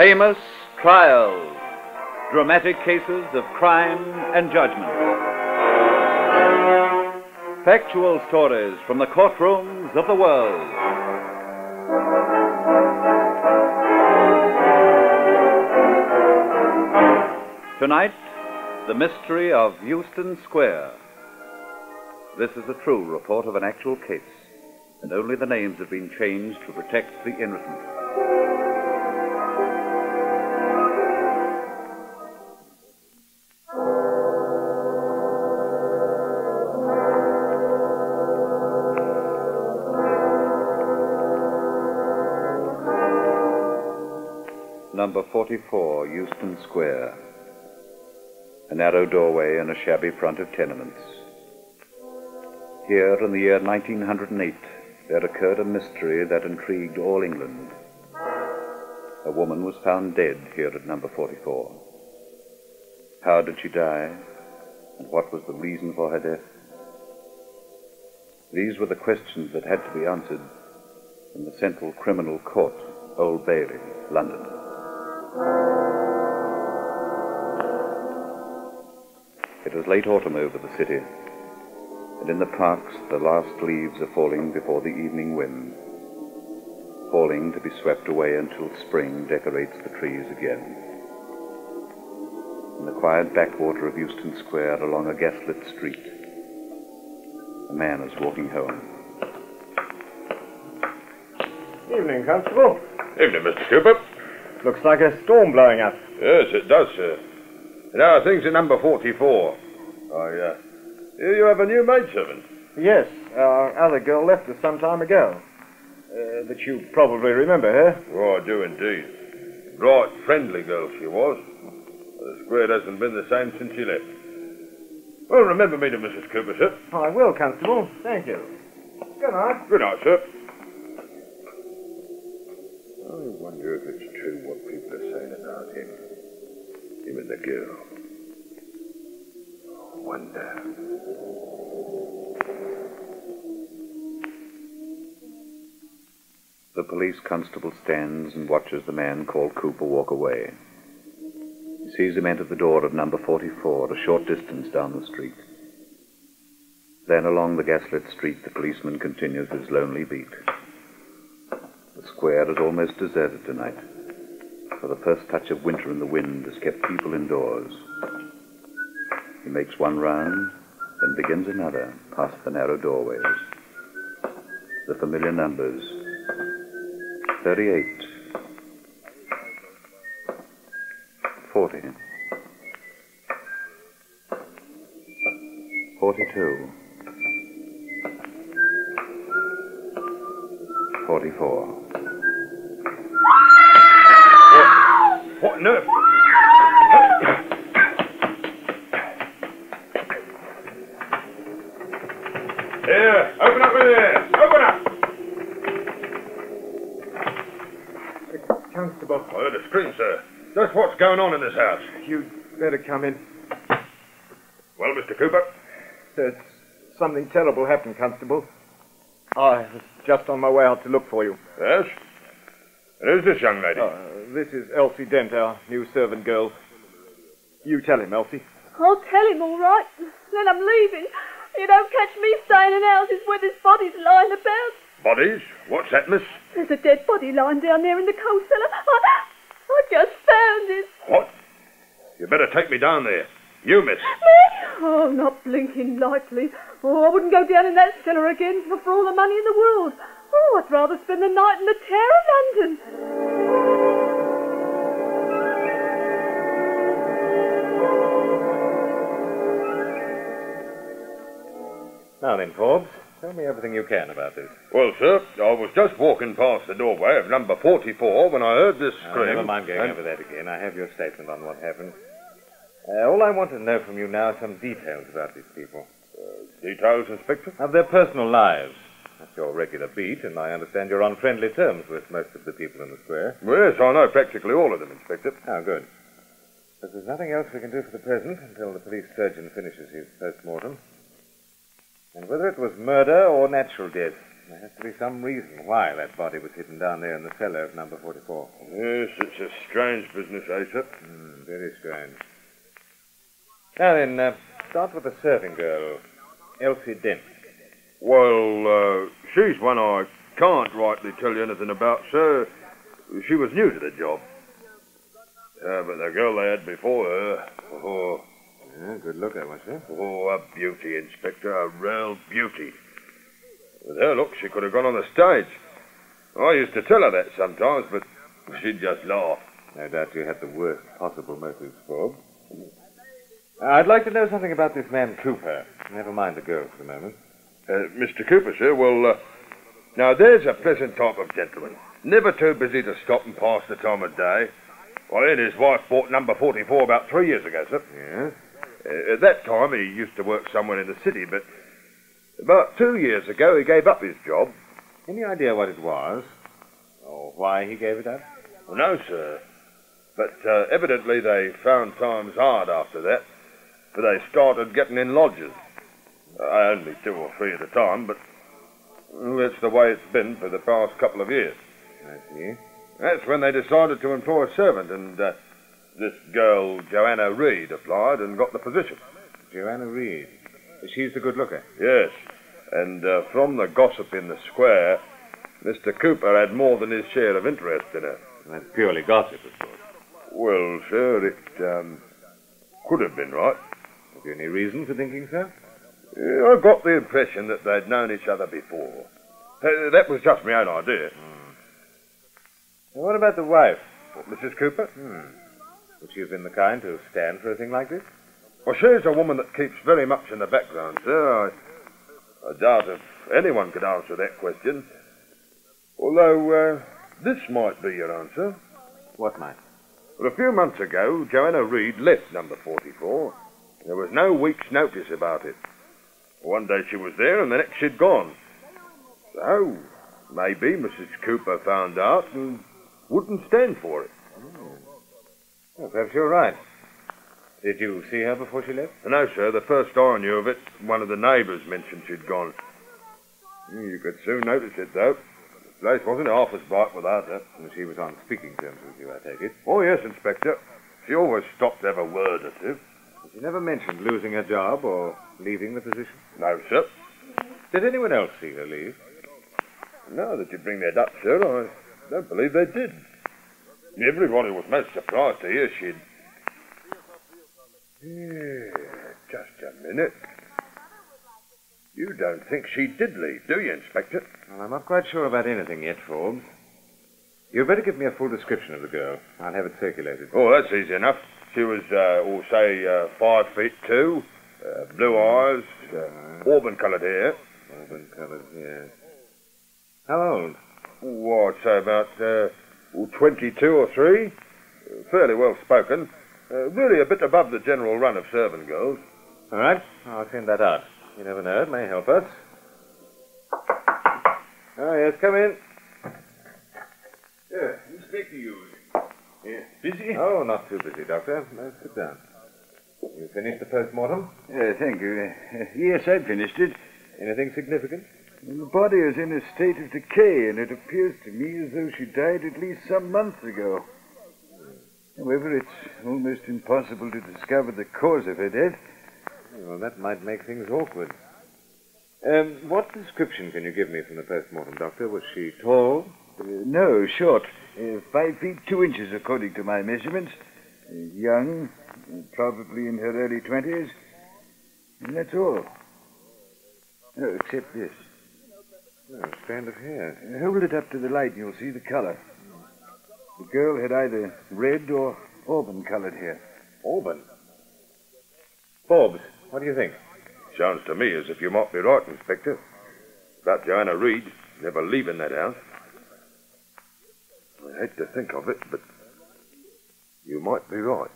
Famous trials, dramatic cases of crime and judgment. Factual stories from the courtrooms of the world. Tonight, the mystery of Euston Square. This is a true report of an actual case, and only the names have been changed to protect the innocent. Number 44, Euston Square. A narrow doorway and a shabby front of tenements. Here, in the year 1908, there occurred a mystery that intrigued all England. A woman was found dead here at number 44. How did she die, and what was the reason for her death? These were the questions that had to be answered in the Central Criminal Court, Old Bailey, London. It was late autumn over the city, and in the parks the last leaves are falling before the evening wind, falling to be swept away until spring decorates the trees again. In the quiet backwater of Euston Square, along a gaslit street, a man is walking home. Evening, Constable. Evening, Mr. Cooper. Looks like a storm blowing up. Yes, it does, sir. And how are things at number 44? Hear you have a new maidservant. Yes, our other girl left us some time ago. But you probably remember her. Oh, I do indeed. Right friendly girl she was. The square hasn't been the same since she left. Well, remember me to Mrs. Cooper, sir. I will, Constable. Thank you. Good night. Good night, sir. I wonder if it's true what people are saying about him. Him and the girl. Wonder. The police constable stands and watches the man called Cooper walk away. He sees him enter the door of number 44, a short distance down the street. Then along the gaslit street, the policeman continues his lonely beat. The square is almost deserted tonight, for the first touch of winter in the wind has kept people indoors. He makes one round, then begins another, past the narrow doorways. The familiar numbers: 38, 40, 42, 44. What on earth? Here, open up in there. Open up. Constable. I heard a scream, sir. Just what's going on in this house? You'd better come in. Well, Mr. Cooper? There's something terrible happened, Constable. I was just on my way out to look for you. Yes? And who's this young lady? This is Elsie Dent, our new servant girl. You tell him, Elsie. I'll tell him, all right. Then I'm leaving. You don't catch me staying in houses where there's bodies lying about. Bodies? What's that, miss? There's a dead body lying down there in the coal cellar. I just found it. What? You better take me down there. You, miss. Me? Oh, not blinking likely. Oh, I wouldn't go down in that cellar again for all the money in the world. Oh, I'd rather spend the night in the Tower of London. Now then, Forbes, tell me everything you can about this. Well, sir, I was just walking past the doorway of number 44 when I heard this scream. Never mind going over that again. I have your statement on what happened. All I want to know from you now are some details about these people. Details, Inspector? Of their personal lives. That's your regular beat, and I understand you're on friendly terms with most of the people in the square. Well, yes, I know practically all of them, Inspector. Oh, good. But there's nothing else we can do for the present until the police surgeon finishes his post-mortem. And whether it was murder or natural death, There has to be some reason why that body was hidden down there in the cellar of number 44. Yes, it's a strange business, Asa. Very strange. Now then, start with the serving girl, Elsie Dent. Well, she's one I can't rightly tell you anything about, sir. She was new to the job. But the girl they had before her, Yeah, good looker, was she? a beauty, Inspector, a real beauty. With her look, she could have gone on the stage. I used to tell her that sometimes, but she'd just laugh. No doubt you had the worst possible motives, Forbes. I'd like to know something about this man Cooper. Never mind the girl for the moment. Mr. Cooper, sir, well, now there's a pleasant type of gentleman. Never too busy to stop and pass the time of day. Well, he and his wife bought number 44 about 3 years ago, sir. Yes? At that time, he used to work somewhere in the city, but about 2 years ago, he gave up his job. Any idea what it was? Or why he gave it up? Well, no, sir. But evidently they found times hard after that, for they started getting in lodges. Only 2 or 3 at a time, but that's the way it's been for the past couple of years. I see. That's when they decided to employ a servant, and this girl, Joanna Reed, applied and got the position. Joanna Reed. She's the good looker. Yes, and from the gossip in the square, Mr. Cooper had more than his share of interest in her. That's purely gossip, of course. Well, sir, it could have been right. Have you any reason for thinking so? I got the impression that they'd known each other before. That was just my own idea. Well, what about the wife? Mrs. Cooper? Would she have been the kind to stand for a thing like this? Well, she's a woman that keeps very much in the background, sir. I doubt if anyone could answer that question. Although, this might be your answer. What might? Well, a few months ago, Joanna Reed left number 44. There was no week's notice about it. One day she was there, and the next she'd gone. So, maybe Mrs. Cooper found out and wouldn't stand for it. Well, perhaps you're right. Did you see her before she left? No, sir. The first I knew of it, one of the neighbours mentioned she'd gone. You could soon notice it, though. The place wasn't half as bright without her. And she was on speaking terms with you, I take it. Oh, yes, Inspector. She always stopped to have a word or two. She never mentioned losing her job or leaving the position? No, sir. Did anyone else see her leave? Now that you bring that up, sir, I don't believe they did. Everybody was most surprised to hear she'd... Just a minute. You don't think she did leave, do you, Inspector? Well, I'm not quite sure about anything yet, Forbes. You'd better give me a full description of the girl. I'll have it circulated. Oh, that's easy enough. She was, 5'2", blue eyes, auburn-coloured hair. Auburn-coloured hair. How old? Oh, I'd say about 22 or 3. Fairly well spoken. Really a bit above the general run of servant girls. All right, I'll send that out. You never know, it may help us. Oh, yes, come in. Inspector Hughes. Busy? Oh, not too busy, Doctor. No, sit down. You finished the post-mortem? Thank you. Yes, I've finished it. Anything significant? The body is in a state of decay, and it appears to me as though she died at least some months ago. However, it's almost impossible to discover the cause of her death. Well, that might make things awkward. What description can you give me from the post-mortem, Doctor? Was she tall? No, short. 5 feet 2 inches, according to my measurements. Young, probably in her early 20s. And that's all. Oh, except this. Oh, a strand of hair. Hold it up to the light and you'll see the color. The girl had either red or auburn-colored hair. Auburn? Forbes, what do you think? Sounds to me as if you might be right, Inspector. About Joanna Reed never leaving that house. I hate to think of it, but you might be right.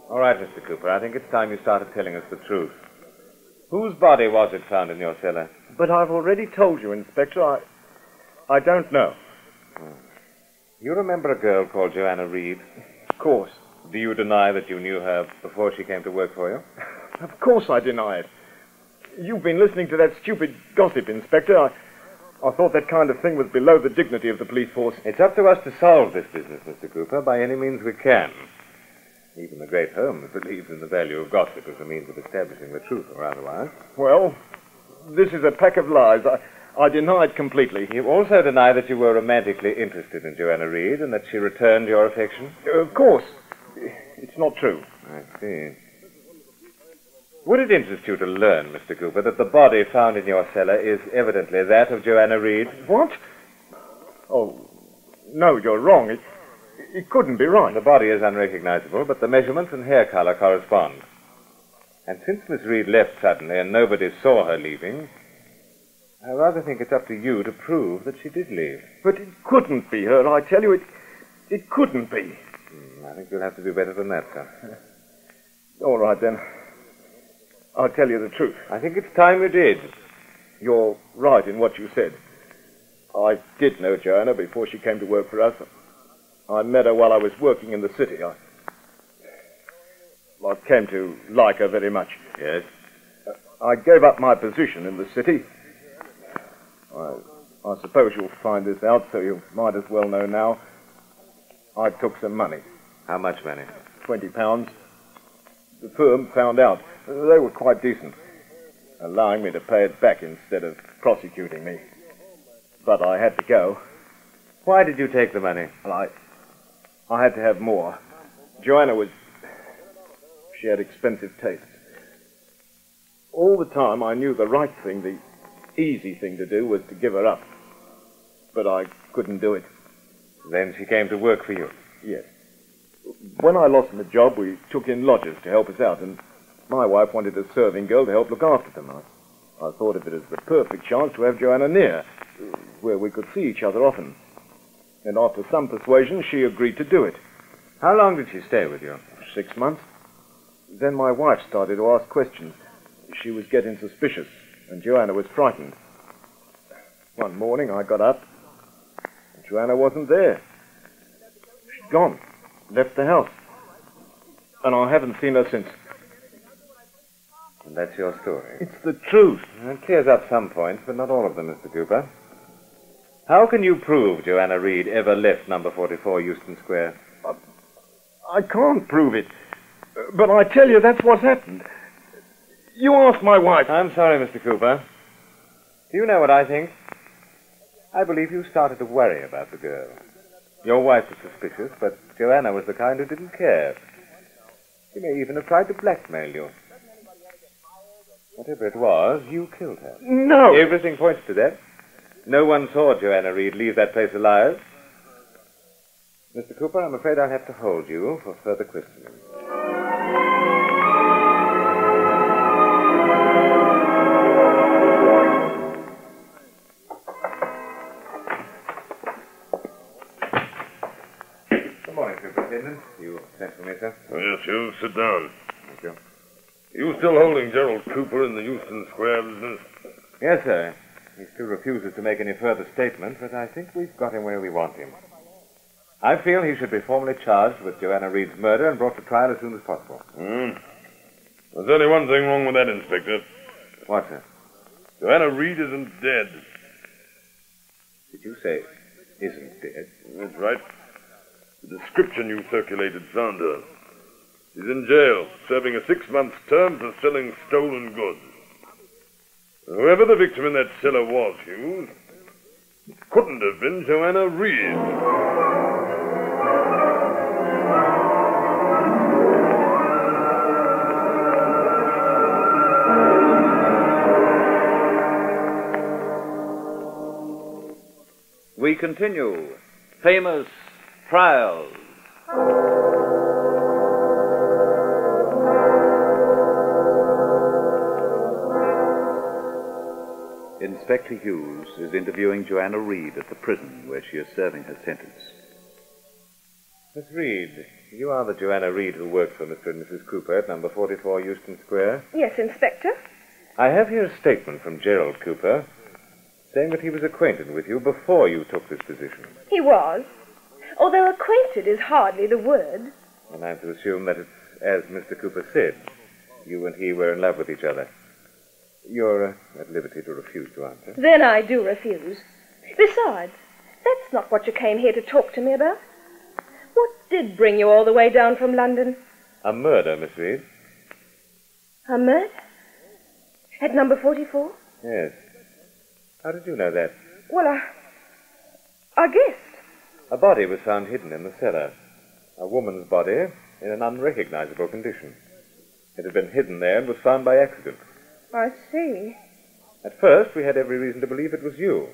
All right, Mr. Cooper, I think it's time you started telling us the truth. Whose body was it found in your cellar? But I've already told you, Inspector. I don't know. You remember a girl called Joanna Reed? Of course. Do you deny that you knew her before she came to work for you? Of course I deny it. You've been listening to that stupid gossip, Inspector. I thought that kind of thing was below the dignity of the police force. It's up to us to solve this business, Mr. Cooper, by any means we can. Even the great Holmes believes in the value of gossip as a means of establishing the truth or otherwise. Well, this is a pack of lies. I deny it completely. You also deny that you were romantically interested in Joanna Reed and that she returned your affection? Of course. It's not true. I see. Would it interest you to learn, Mr. Cooper, that the body found in your cellar is evidently that of Joanna Reed? What? Oh, no, you're wrong. It couldn't be right. The body is unrecognizable, but the measurements and hair color correspond. And since Miss Reed left suddenly and nobody saw her leaving, I rather think it's up to you to prove that she did leave. But it couldn't be her. I tell you, it couldn't be. I think you'll have to do better than that, sir. All right, then. I'll tell you the truth. I think it's time you did. You're right in what you said. I did know Joanna before she came to work for us. I met her while I was working in the city. I came to like her very much. Yes? I gave up my position in the city. I suppose you'll find this out, so you might as well know now. I took some money. How much money? £20. The firm found out. They were quite decent, allowing me to pay it back instead of prosecuting me. But I had to go. Why did you take the money? Well, I had to have more. Joanna she had expensive tastes. All the time I knew the right thing, the easy thing to do was to give her up. But I couldn't do it. Then she came to work for you? Yes. When I lost my job, we took in lodgers to help us out, and my wife wanted a serving girl to help look after them. I thought of it as the perfect chance to have Joanna near, where we could see each other often. And after some persuasion, she agreed to do it. How long did she stay with you? 6 months. Then my wife started to ask questions. She was getting suspicious, and Joanna was frightened. One morning I got up, and Joanna wasn't there. She'd gone, left the house, and I haven't seen her since. And that's your story? It's the truth. It clears up some points, but not all of them, Mr. Cooper. How can you prove Joanna Reed ever left number 44 Euston Square? I can't prove it, but I tell you that's what happened. You ask my wife. I'm sorry, Mr. Cooper. Do you know what I think? I believe you started to worry about the girl. Your wife was suspicious, but Joanna was the kind who didn't care. She may even have tried to blackmail you. Whatever it was, you killed her. No! Everything points to that. No one saw Joanna Reed leave that place alive. Mr. Cooper, I'm afraid I'll have to hold you for further questioning. Good morning, Superintendent. You sent for me, sir? Yes, you sit down. Thank you. You still holding Gerald Cooper in the Euston Square business? Yes, sir. He still refuses to make any further statement, but I think we've got him where we want him. I feel he should be formally charged with Joanna Reed's murder and brought to trial as soon as possible. There's only one thing wrong with that, Inspector. What, sir? Joanna Reed isn't dead. Did you say isn't dead? That's right. The description you circulated found her. She's in jail, serving a 6-month term for selling stolen goods. Whoever the victim in that cellar was, Hughes, it couldn't have been Joanna Reed. We continue. Famous trials. Inspector Hughes is interviewing Joanna Reed at the prison where she is serving her sentence. Miss Reed, you are the Joanna Reed who works for Mr. and Mrs. Cooper at number 44 Euston Square? Yes, Inspector. I have here a statement from Gerald Cooper saying that he was acquainted with you before you took this position. He was. Although acquainted is hardly the word. And I'm to assume that it's as Mr. Cooper said. You and he were in love with each other. You're at liberty to refuse to answer. Then I do refuse. Besides, that's not what you came here to talk to me about. What did bring you all the way down from London? A murder, Miss Reed. A murder? At number 44? Yes. How did you know that? Well, I guessed. A body was found hidden in the cellar. A woman's body in an unrecognizable condition. It had been hidden there and was found by accident. I see. At first, we had every reason to believe it was you.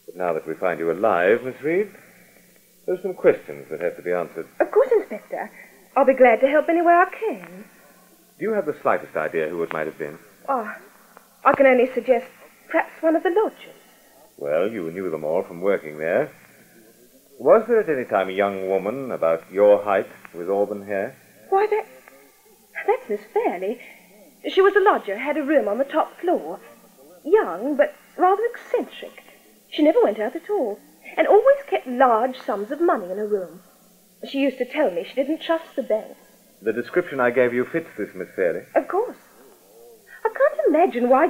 But now that we find you alive, Miss Reed, there are some questions that have to be answered. Of course, Inspector. I'll be glad to help any way I can. Do you have the slightest idea who it might have been? Oh, I can only suggest perhaps one of the lodgers. Well, you knew them all from working there. Was there at any time a young woman about your height with auburn hair? Why, that's Miss Fairley. She was a lodger, had a room on the top floor. Young, but rather eccentric. She never went out at all, and always kept large sums of money in her room. She used to tell me she didn't trust the banks. The description I gave you fits this, Miss Fairley. Of course. I can't imagine why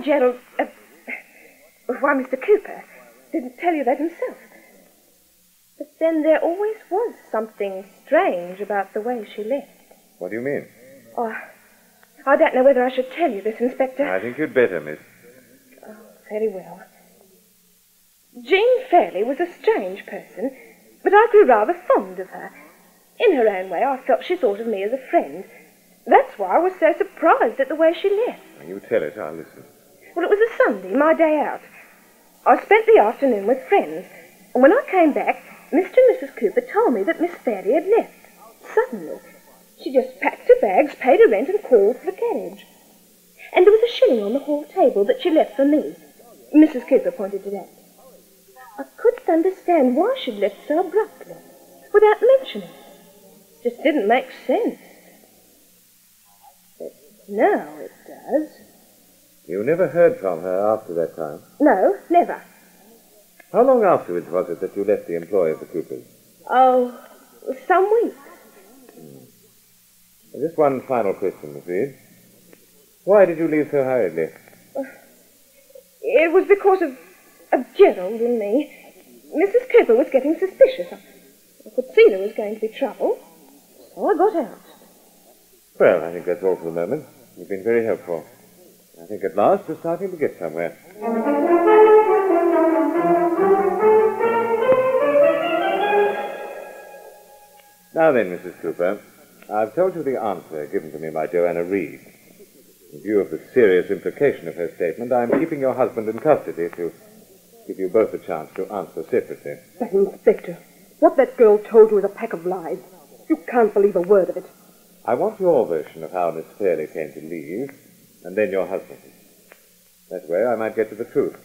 why Mr. Cooper didn't tell you that himself. But then there always was something strange about the way she left. What do you mean? Oh, I don't know whether I should tell you this, Inspector. I think you'd better, miss. Oh, very well. Jean Fairley was a strange person, but I grew rather fond of her. In her own way, I felt she thought of me as a friend. That's why I was so surprised at the way she left. You tell it, I'll listen. Well, it was a Sunday, my day out. I spent the afternoon with friends, and when I came back, Mr. and Mrs. Cooper told me that Miss Fairley had left. Suddenly. She just packed her bags, paid her rent, and called for the carriage. And there was a shilling on the hall table that she left for me. Mrs. Cooper pointed to that. I couldn't understand why she'd left so abruptly, without mentioning it. Just didn't make sense. But now it does. You never heard from her after that time? No, never. How long afterwards was it that you left the employ of the Coopers? Oh, some weeks. Just one final question, Miss Reed. Why did you leave so hurriedly? It was because of Gerald and me. Mrs. Cooper was getting suspicious. I could see there was going to be trouble, so I got out. Well, I think that's all for the moment. You've been very helpful. I think at last we're starting to get somewhere. Now then, Mrs. Cooper, I've told you the answer given to me by Joanna Reed. In view of the serious implication of her statement, I'm keeping your husband in custody to give you both a chance to answer separately. But, Inspector, what that girl told you is a pack of lies. You can't believe a word of it. I want your version of how Miss Fairley came to leave, and then your husband's. That way I might get to the truth.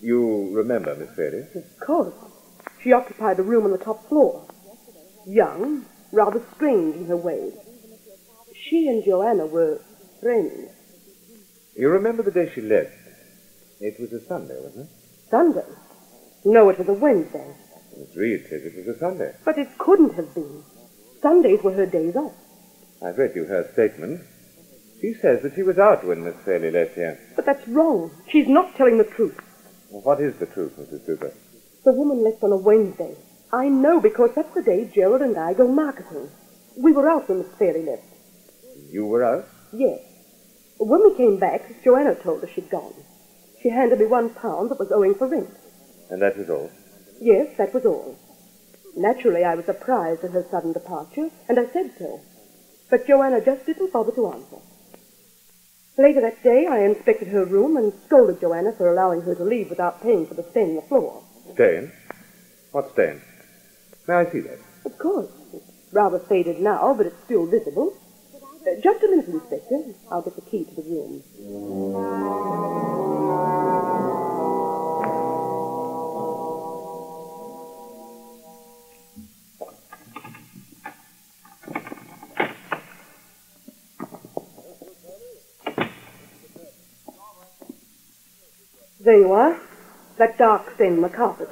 You remember Miss Fairley? Of course. She occupied a room on the top floor. Young, rather strange in her ways. She and Joanna were friends. You remember the day she left? It was a Sunday, wasn't it? Sunday? No, it was a Wednesday. Miss Reed says it was a Sunday. But it couldn't have been. Sundays were her days off. I've read you her statement. She says that she was out when Miss Fairley left here. But that's wrong. She's not telling the truth. Well, what is the truth, Mrs. Cooper? The woman left on a Wednesday. I know because that's the day Gerald and I go marketing. We were out when Miss Fairley left. You were out? Yes. When we came back, Joanna told us she'd gone. She handed me £1 that was owing for rent. And that was all? Yes, that was all. Naturally, I was surprised at her sudden departure, and I said so. But Joanna just didn't bother to answer. Later that day, I inspected her room and scolded Joanna for allowing her to leave without paying for the stain on the floor. Stain? What stain? May I see that? Of course. It's rather faded now, but it's still visible. Just a minute, Inspector. I'll get the key to the room. There you are. That dark stain on the carpet.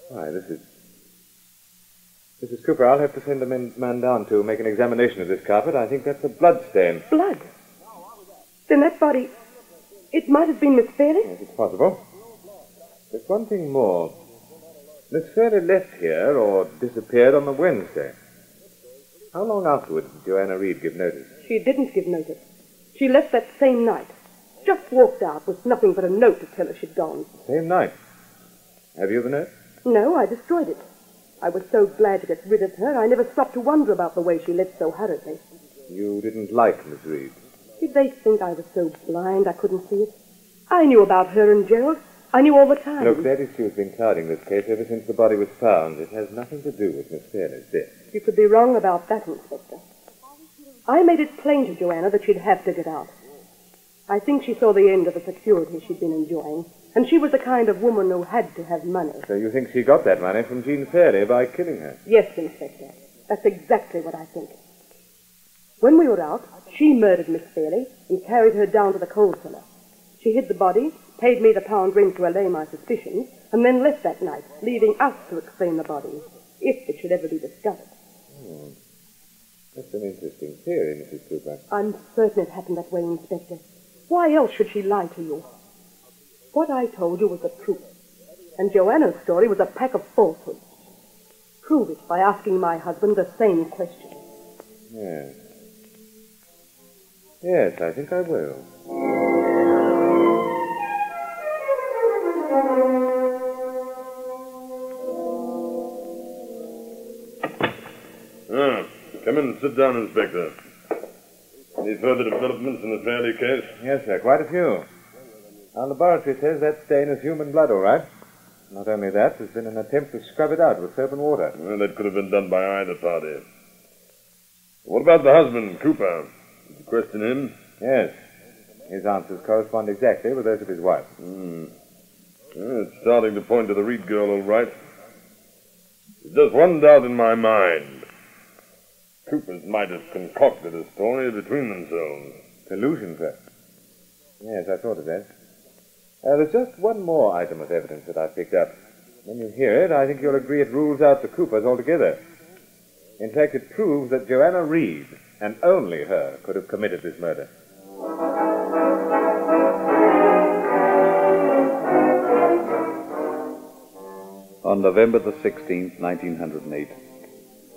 Why, this Mrs. Cooper, I'll have to send a man down to make an examination of this carpet. I think that's a blood stain. Blood? Then that body... It might have been Miss Fairley? Yes, it's possible. There's one thing more. Miss Fairley left here or disappeared on the Wednesday. How long afterwards did Joanna Reed give notice? She didn't give notice. She left that same night. Just walked out with nothing but a note to tell her she'd gone. Same night. Have you the note? No, I destroyed it. I was so glad to get rid of her, I never stopped to wonder about the way she left so hurriedly. You didn't like Miss Reed? Did they think I was so blind I couldn't see it? I knew about her and Gerald. I knew all the time. Look, that issue's been clouding this case ever since the body was found. It has nothing to do with Miss Fairley's death. You could be wrong about that, Inspector. I made it plain to Joanna that she'd have to get out. I think she saw the end of the security she'd been enjoying, and she was the kind of woman who had to have money. So you think she got that money from Jean Fairley by killing her? Yes, Inspector. That's exactly what I think. When we were out, she murdered Miss Fairley and carried her down to the coal cellar. She hid the body, paid me the pound rent to allay my suspicions, and then left that night, leaving us to explain the body, if it should ever be discovered. That's an interesting theory, Mrs. Cooper. I'm certain it happened that way, Inspector. Why else should she lie to you? What I told you was the truth, and Joanna's story was a pack of falsehoods. Prove it by asking my husband the same question. Yes. Yes, I think I will. Come in and sit down, Inspector. Any further developments in the Fairley case? Yes, sir, quite a few. Our laboratory says that stain is human blood, all right. Not only that, there's been an attempt to scrub it out with soap and water. Well, that could have been done by either party. What about the husband, Cooper? Did you question him? Yes. His answers correspond exactly with those of his wife. Well, it's starting to point to the Reed girl, all right. There's just one doubt in my mind. Coopers might have concocted a story between themselves. Collusion, sir. Yes, I thought of that. There's just one more item of evidence that I've picked up. When you hear it, I think you'll agree it rules out the Coopers altogether. In fact, it proves that Joanna Reed, and only her, could have committed this murder. On November the 16th, 1908,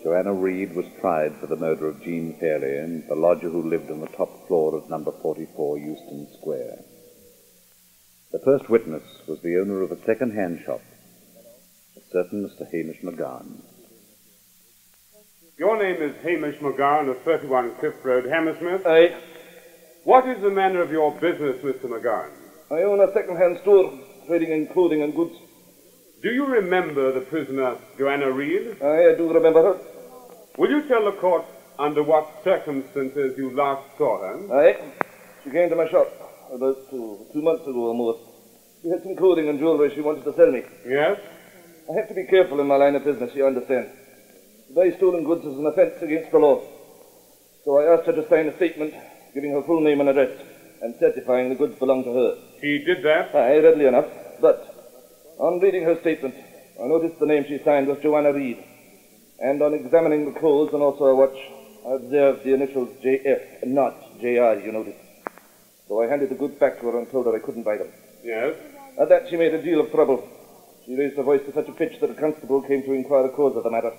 Joanna Reed was tried for the murder of Jean Fairley and the lodger who lived on the top floor of number 44 Euston Square. The first witness was the owner of a second-hand shop, a certain Mr. Hamish McGowan. Your name is Hamish McGowan of 31 Cliff Road, Hammersmith? Aye. What is the manner of your business, Mr. McGowan? I own a second-hand store, trading in clothing and goods. Do you remember the prisoner, Joanna Reed? Aye, I do remember her. Will you tell the court under what circumstances you last saw her? Aye. She came to my shop about 2 months ago or more. She had some clothing and jewellery she wanted to sell me. Yes? I have to be careful in my line of business, you understand. To buy stolen goods is an offence against the law. So I asked her to sign a statement giving her full name and address and certifying the goods belonged to her. She did that? Aye, readily enough. But on reading her statement, I noticed the name she signed was Joanna Reed. And on examining the clothes and also her watch, I observed the initials JF and not JR, you notice. So I handed the goods back to her and told her I couldn't buy them. Yes? At that she made a deal of trouble. She raised her voice to such a pitch that a constable came to inquire the cause of the matter.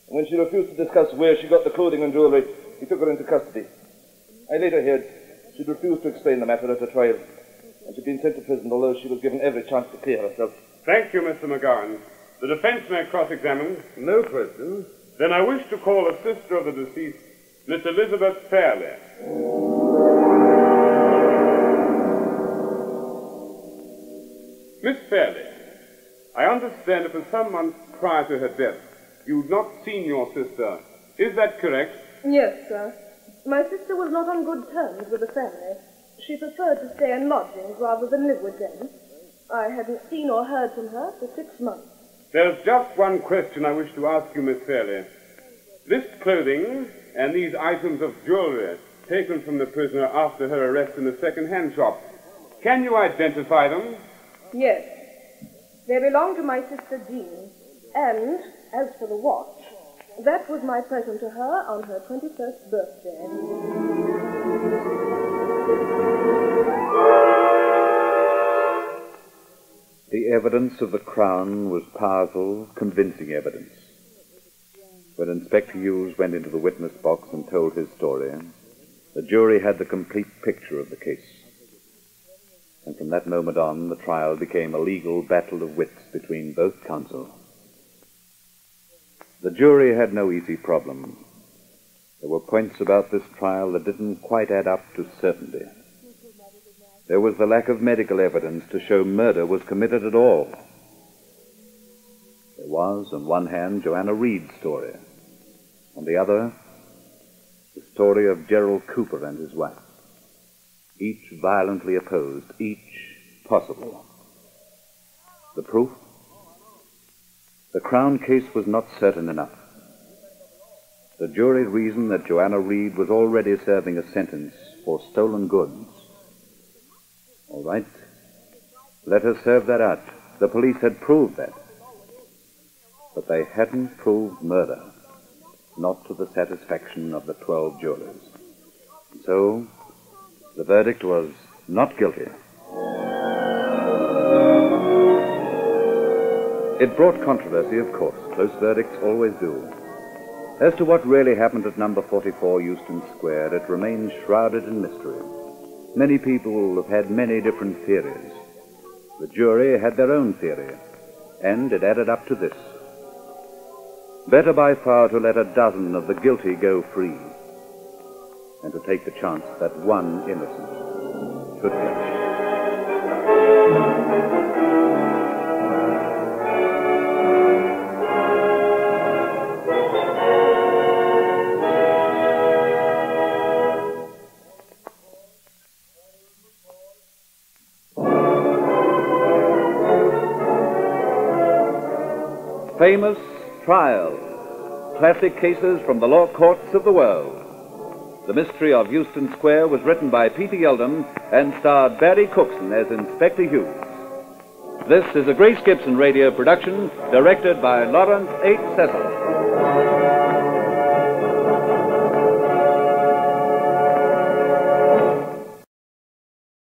And when she refused to discuss where she got the clothing and jewellery, he took her into custody. I later heard she'd refused to explain the matter at her trial, and she'd been sent to prison, although she was given every chance to clear herself. Thank you, Mr. McGowan. The defence may cross-examine. No questions. Then I wish to call a sister of the deceased, Miss Elizabeth Fairley. Miss Fairley, I understand that for some months prior to her death, you'd not seen your sister. Is that correct? Yes, sir. My sister was not on good terms with the family. She preferred to stay in lodgings rather than live with them. I hadn't seen or heard from her for 6 months. There's just one question I wish to ask you, Miss Fairley. This clothing and these items of jewellery taken from the prisoner after her arrest in the second-hand shop, can you identify them? Yes. They belong to my sister Jean. And, as for the watch, That was my present to her on her 21st birthday. The evidence of the Crown was powerful, convincing evidence. When Inspector Hughes went into the witness box and told his story, the jury had the complete picture of the case. And from that moment on, the trial became a legal battle of wits between both counsel. The jury had no easy problem. There were points about this trial that didn't quite add up to certainty. There was the lack of medical evidence to show murder was committed at all. There was, on one hand, Joanna Reed's story. On the other, the story of Gerald Cooper and his wife. Each violently opposed, each possible. The proof? The Crown case was not certain enough. The jury reasoned that Joanna Reed was already serving a sentence for stolen goods. All right, let her serve that out. The police had proved that. But they hadn't proved murder, not to the satisfaction of the 12 jurors. So, the verdict was not guilty. It brought controversy, of course. Close verdicts always do. As to what really happened at number 44 Euston Square, it remains shrouded in mystery. Many people have had many different theories. The jury had their own theory, and it added up to this. Better by far to let a dozen of the guilty go free and to take the chance that one innocent should perish. Famous trials, classic cases from the law courts of the world. The Mystery of Euston Square was written by P.T. Eldon and starred Barry Cookson as Inspector Hughes. This is a Grace Gibson radio production, directed by Lawrence H. Cecil.